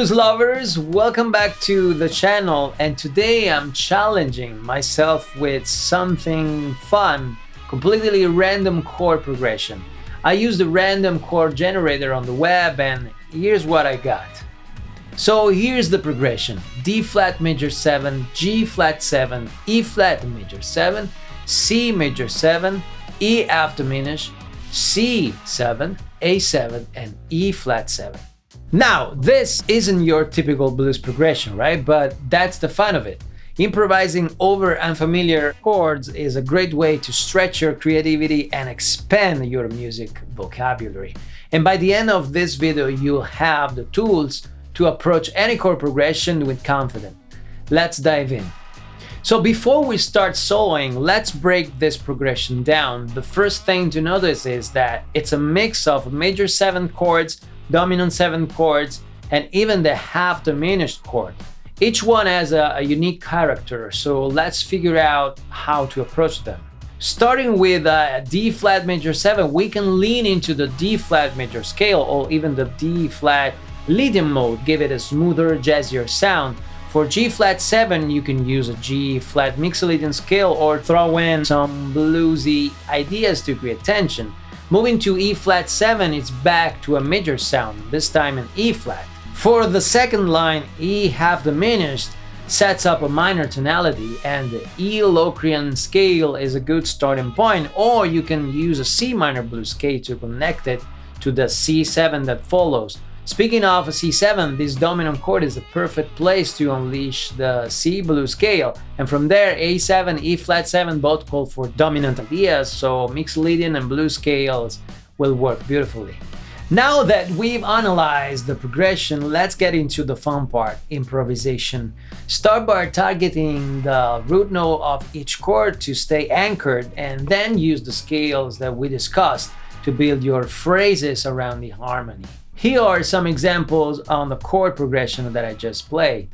blues lovers, welcome back to the channel, and today I'm challenging myself with something fun, completely random chord progression. I used a random chord generator on the web and here's what I got. So here's the progression: D flat major 7, G flat 7, E flat major 7, C major 7, E F diminished, C 7, A 7 and E flat 7. Now, this isn't your typical blues progression, right? But that's the fun of it. Improvising over unfamiliar chords is a great way to stretch your creativity and expand your music vocabulary. And by the end of this video, you'll have the tools to approach any chord progression with confidence. Let's dive in. So before we start soloing, let's break this progression down. The first thing to notice is that it's a mix of major 7 chords, dominant 7 chords, and even the half diminished chord. Each one has a unique character, so let's figure out how to approach them. Starting with D flat major 7, we can lean into the D flat major scale or even the D flat leading mode, give it a smoother, jazzier sound. For G flat 7, you can use a G flat mixolydian scale or throw in some bluesy ideas to create tension. Moving to E flat 7, it's back to a major sound, this time in E flat. For the second line, E half diminished sets up a minor tonality, and the E Locrian scale is a good starting point, or you can use a C minor blues scale to connect it to the C7 that follows. Speaking of a C7, this dominant chord is a perfect place to unleash the C blues scale, and from there A7, E flat 7 both call for dominant ideas, so mixolydian and blues scales will work beautifully. Now that we've analyzed the progression, let's get into the fun part, improvisation. Start by targeting the root note of each chord to stay anchored, and then use the scales that we discussed to build your phrases around the harmony. Here are some examples on the chord progression that I just played.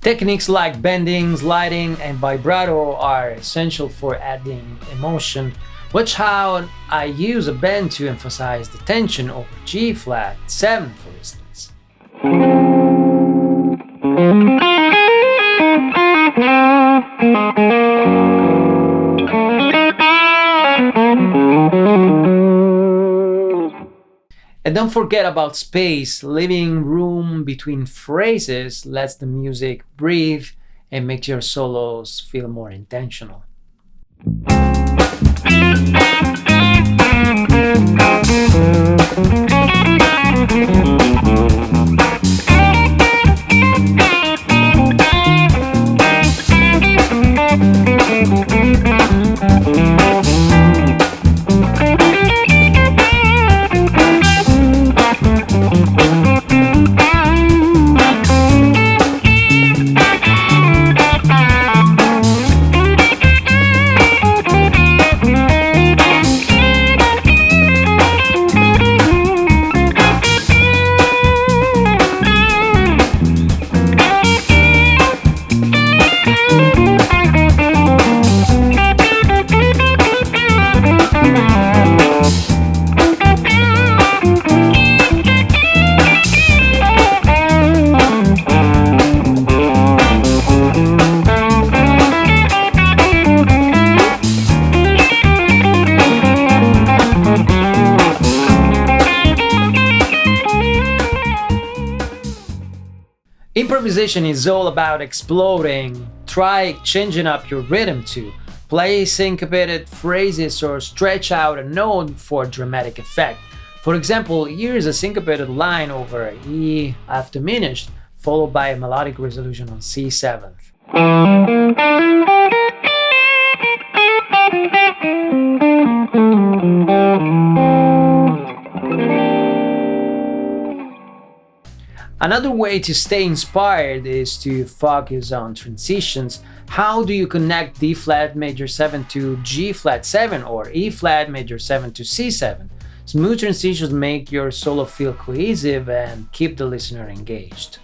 Techniques like bending, sliding, and vibrato are essential for adding emotion. Watch how I use a bend to emphasize the tension over G flat 7, for instance. And don't forget about space. Leaving room between phrases lets the music breathe and makes your solos feel more intentional. Improvisation is all about exploding. Try changing up your rhythm too. Play syncopated phrases or stretch out a note for dramatic effect. For example, here is a syncopated line over E F diminished, followed by a melodic resolution on C seventh. Another way to stay inspired is to focus on transitions. How do you connect D flat major 7 to G flat 7 or E flat major 7 to C 7? Smooth transitions make your solo feel cohesive and keep the listener engaged.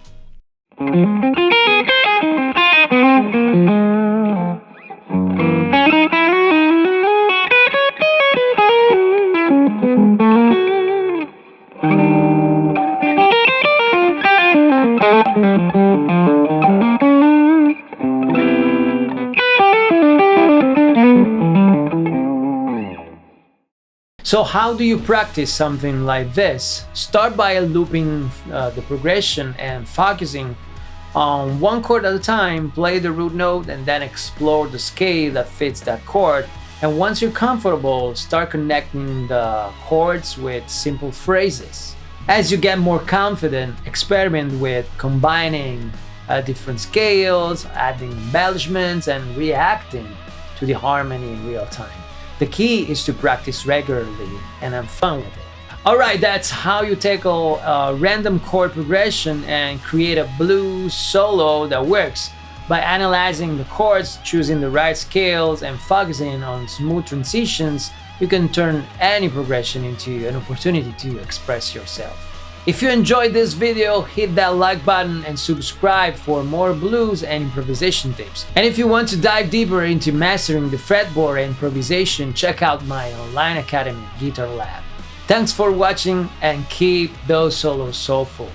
So how do you practice something like this? Start by looping the progression and focusing on one chord at a time. Play the root note and then explore the scale that fits that chord. And once you're comfortable, start connecting the chords with simple phrases. As you get more confident, experiment with combining different scales, adding embellishments, and reacting to the harmony in real time. The key is to practice regularly and have fun with it. Alright, that's how you tackle a random chord progression and create a blues solo that works. By analyzing the chords, choosing the right scales, and focusing on smooth transitions, you can turn any progression into an opportunity to express yourself. If you enjoyed this video, hit that like button and subscribe for more blues and improvisation tips. And if you want to dive deeper into mastering the fretboard and improvisation, check out my online academy, GUITARlab. Thanks for watching and keep those solos soulful.